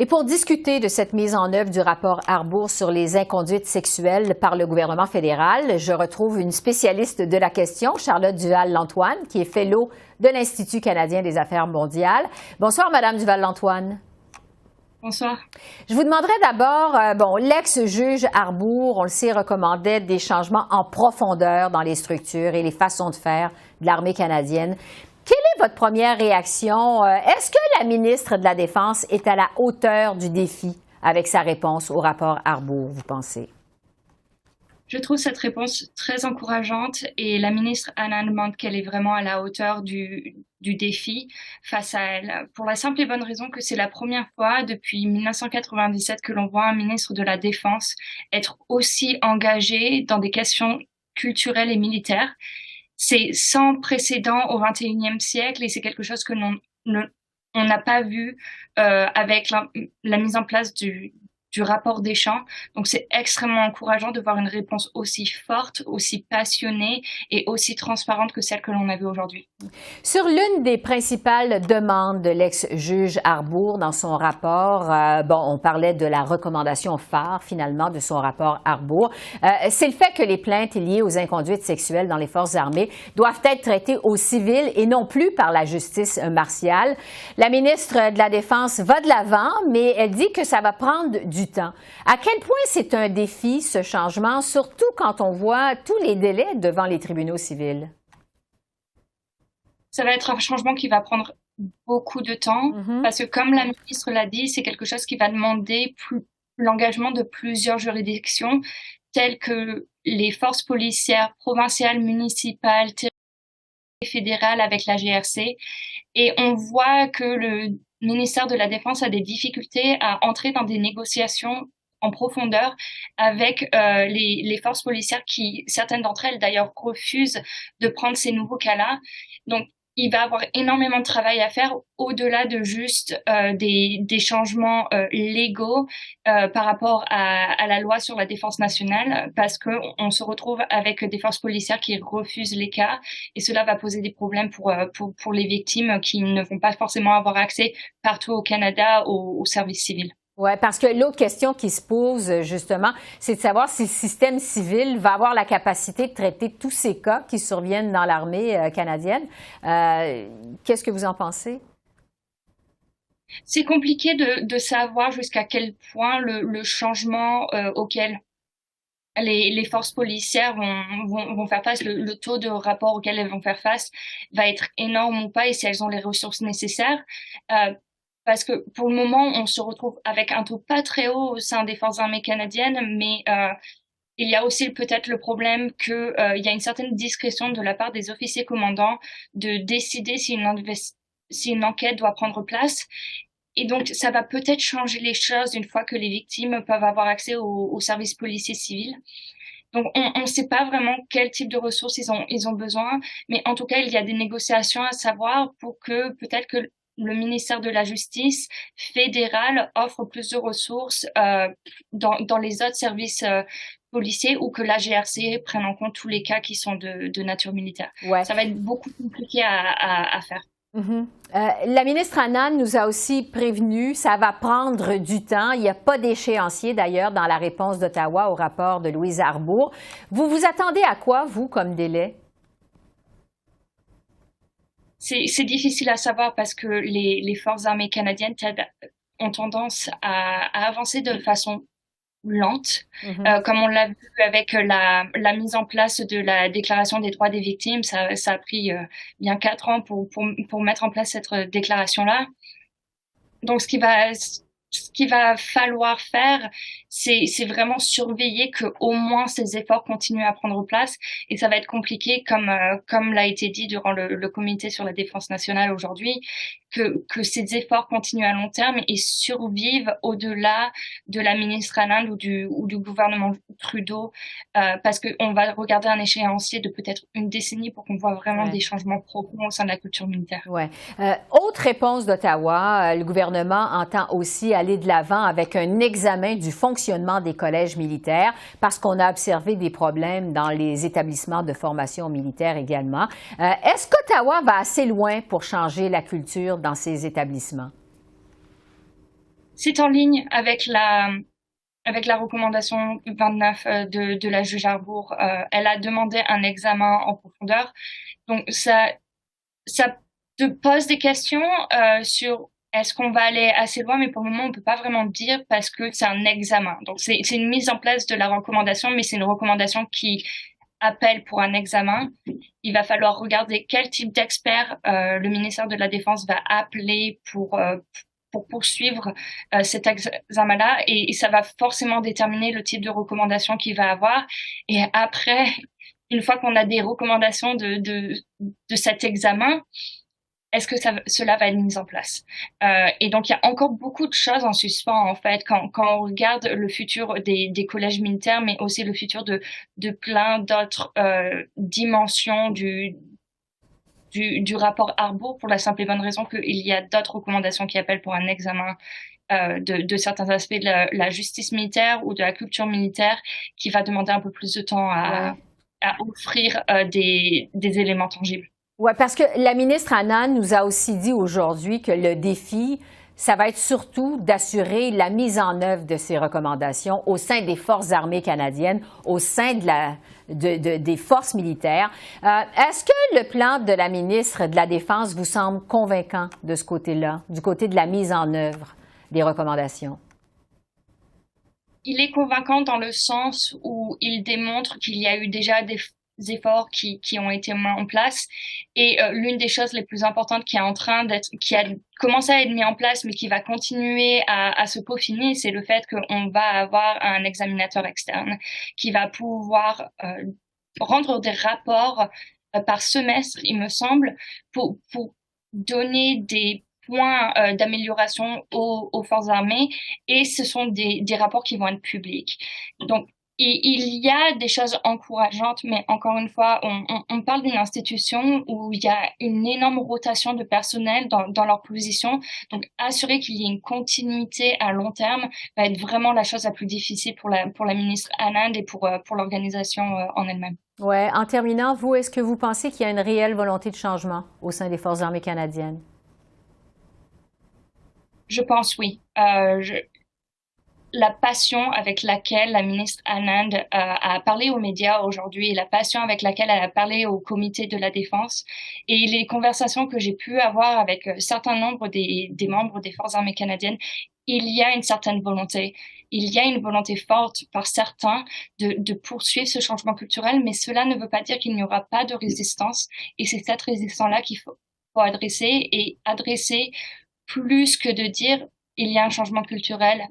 Et pour discuter de cette mise en œuvre du rapport Arbour sur les inconduites sexuelles par le gouvernement fédéral, je retrouve une spécialiste de la question, Charlotte Duval-Lantoine, qui est fellow de l'Institut canadien des affaires mondiales. Bonsoir, Madame Duval-Lantoine. Bonsoir. Je vous demanderais d'abord, l'ex-juge Arbour, on le sait, recommandait des changements en profondeur dans les structures et les façons de faire de l'armée canadienne. Quelle est votre première réaction? Est-ce que la ministre de la Défense est à la hauteur du défi avec sa réponse au rapport Arbour, vous pensez? Je trouve cette réponse très encourageante et la ministre Anand demande qu'elle est vraiment à la hauteur du défi face à elle. Pour la simple et bonne raison que c'est la première fois depuis 1997 que l'on voit un ministre de la Défense être aussi engagé dans des questions culturelles et militaires. C'est sans précédent au XXIe siècle et c'est quelque chose que on n'a pas vu avec la mise en place du rapport Deschamps. Donc, c'est extrêmement encourageant de voir une réponse aussi forte, aussi passionnée et aussi transparente que celle que l'on avait aujourd'hui. Sur l'une des principales demandes de l'ex-juge Arbour dans son rapport, on parlait de la recommandation phare, finalement, de son rapport Arbour. C'est le fait que les plaintes liées aux inconduites sexuelles dans les forces armées doivent être traitées au civil et non plus par la justice martiale. La ministre de la Défense va de l'avant, mais elle dit que ça va prendre du temps. À quel point c'est un défi, ce changement, surtout quand on voit tous les délais devant les tribunaux civils? Ça va être un changement qui va prendre beaucoup de temps parce que, comme la ministre l'a dit, c'est quelque chose qui va demander l'engagement de plusieurs juridictions telles que les forces policières provinciales, municipales, fédérales avec la GRC. Et on voit que le ministère de la Défense a des difficultés à entrer dans des négociations en profondeur avec les forces policières qui, certaines d'entre elles d'ailleurs, refusent de prendre ces nouveaux cas-là. Donc, il va y avoir énormément de travail à faire au-delà de juste des changements légaux par rapport à la loi sur la défense nationale, parce que on se retrouve avec des forces policières qui refusent les cas et cela va poser des problèmes pour les victimes qui ne vont pas forcément avoir accès partout au Canada au service civil. Oui, parce que l'autre question qui se pose, justement, c'est de savoir si le système civil va avoir la capacité de traiter tous ces cas qui surviennent dans l'armée canadienne. Qu'est-ce que vous en pensez? C'est compliqué de savoir jusqu'à quel point le changement auquel les forces policières vont faire face, le taux de rapport auquel elles vont faire face va être énorme ou pas et si elles ont les ressources nécessaires. Parce que pour le moment, on se retrouve avec un taux pas très haut au sein des forces armées canadiennes, mais il y a aussi peut-être le problème que il y a une certaine discrétion de la part des officiers commandants de décider si une enquête doit prendre place. Et donc, ça va peut-être changer les choses une fois que les victimes peuvent avoir accès aux services policiers civils. Donc, on ne sait pas vraiment quel type de ressources ils ont besoin, mais en tout cas, il y a des négociations à savoir pour que peut-être que le ministère de la Justice fédéral offre plus de ressources dans les autres services policiers ou que la GRC prenne en compte tous les cas qui sont de nature militaire. Ouais. Ça va être beaucoup compliqué à faire. La ministre Anand nous a aussi prévenu, ça va prendre du temps. Il n'y a pas d'échéancier d'ailleurs dans la réponse d'Ottawa au rapport de Louise Arbour. Vous vous attendez à quoi, vous, comme délai? C'est difficile à savoir parce que les forces armées canadiennes ont tendance à avancer de façon lente, comme on l'a vu avec la mise en place de la Déclaration des droits des victimes. Ça a pris bien 4 ans pour mettre en place cette déclaration-là. Donc, ce qu'il va falloir faire, c'est vraiment surveiller que au moins ces efforts continuent à prendre place et ça va être compliqué comme l'a été dit durant le comité sur la défense nationale aujourd'hui que ces efforts continuent à long terme et survivent au-delà de la ministre Anand ou du gouvernement Trudeau parce que on va regarder un échéancier de peut-être une décennie pour qu'on voit vraiment des changements profonds au sein de la culture militaire. Ouais. Autre réponse d'Ottawa, le gouvernement entend aussi aller de l'avant avec un examen du fonctionnement des collèges militaires parce qu'on a observé des problèmes dans les établissements de formation militaire également. Est-ce qu'Ottawa va assez loin pour changer la culture dans ces établissements? C'est en ligne avec la recommandation 29 de la juge Arbour. Elle a demandé un examen en profondeur. Donc ça te pose des questions sur est-ce qu'on va aller assez loin, mais pour le moment on peut pas vraiment dire parce que c'est un examen. Donc c'est une mise en place de la recommandation, mais c'est une recommandation qui appelle pour un examen. Il va falloir regarder quel type d'expert le ministère de la Défense va appeler pour poursuivre cet examen-là, et ça va forcément déterminer le type de recommandation qu'il va avoir. Et après, une fois qu'on a des recommandations de cet examen, est-ce que cela va être mis en place? Et donc, il y a encore beaucoup de choses en suspens, en fait, quand on regarde le futur des collèges militaires, mais aussi le futur de plein d'autres dimensions du rapport Arbour, pour la simple et bonne raison qu'il y a d'autres recommandations qui appellent pour un examen de certains aspects de la justice militaire ou de la culture militaire, qui va demander un peu plus de temps à offrir des éléments tangibles. Oui, parce que la ministre Anand nous a aussi dit aujourd'hui que le défi, ça va être surtout d'assurer la mise en œuvre de ces recommandations au sein des Forces armées canadiennes, au sein des forces militaires. Est-ce que le plan de la ministre de la Défense vous semble convaincant de ce côté-là, du côté de la mise en œuvre des recommandations? Il est convaincant dans le sens où il démontre qu'il y a eu déjà des efforts qui ont été mis en place, et l'une des choses les plus importantes qui a commencé à être mis en place mais qui va continuer à se peaufiner, c'est le fait qu'on va avoir un examinateur externe qui va pouvoir rendre des rapports par semestre, il me semble, pour donner des points d'amélioration aux forces armées, et ce sont des rapports qui vont être publics. Donc, il y a des choses encourageantes, mais encore une fois, on parle d'une institution où il y a une énorme rotation de personnel dans leur position. Donc, assurer qu'il y ait une continuité à long terme va être vraiment la chose la plus difficile pour la ministre Anand et pour l'organisation en elle-même. Oui. En terminant, vous, est-ce que vous pensez qu'il y a une réelle volonté de changement au sein des Forces armées canadiennes? Je pense oui. La passion avec laquelle la ministre Anand a parlé aux médias aujourd'hui, et la passion avec laquelle elle a parlé au comité de la défense, et les conversations que j'ai pu avoir avec certains nombres des membres des Forces armées canadiennes, il y a une certaine volonté. Il y a une volonté forte par certains de poursuivre ce changement culturel, mais cela ne veut pas dire qu'il n'y aura pas de résistance, et c'est cette résistance-là qu'il faut adresser, et adresser plus que de dire il y a un changement culturel.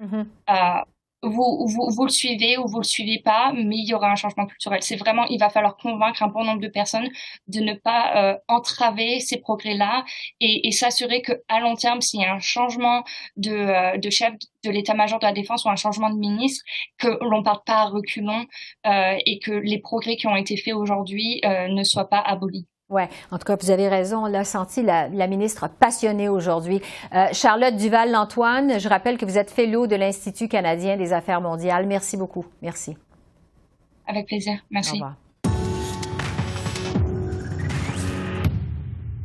Vous le suivez ou vous le suivez pas, mais il y aura un changement culturel. C'est vraiment, il va falloir convaincre un bon nombre de personnes de ne pas entraver ces progrès-là, et s'assurer que à long terme, s'il y a un changement de chef de l'état-major de la défense ou un changement de ministre, que l'on parte pas à reculons, et que les progrès qui ont été faits aujourd'hui ne soient pas abolis. Oui, en tout cas, vous avez raison. On l'a senti, la ministre passionnée aujourd'hui. Charlotte Duval-Lantoine, je rappelle que vous êtes fellow de l'Institut canadien des affaires mondiales. Merci beaucoup. Merci. Avec plaisir. Merci. Au revoir.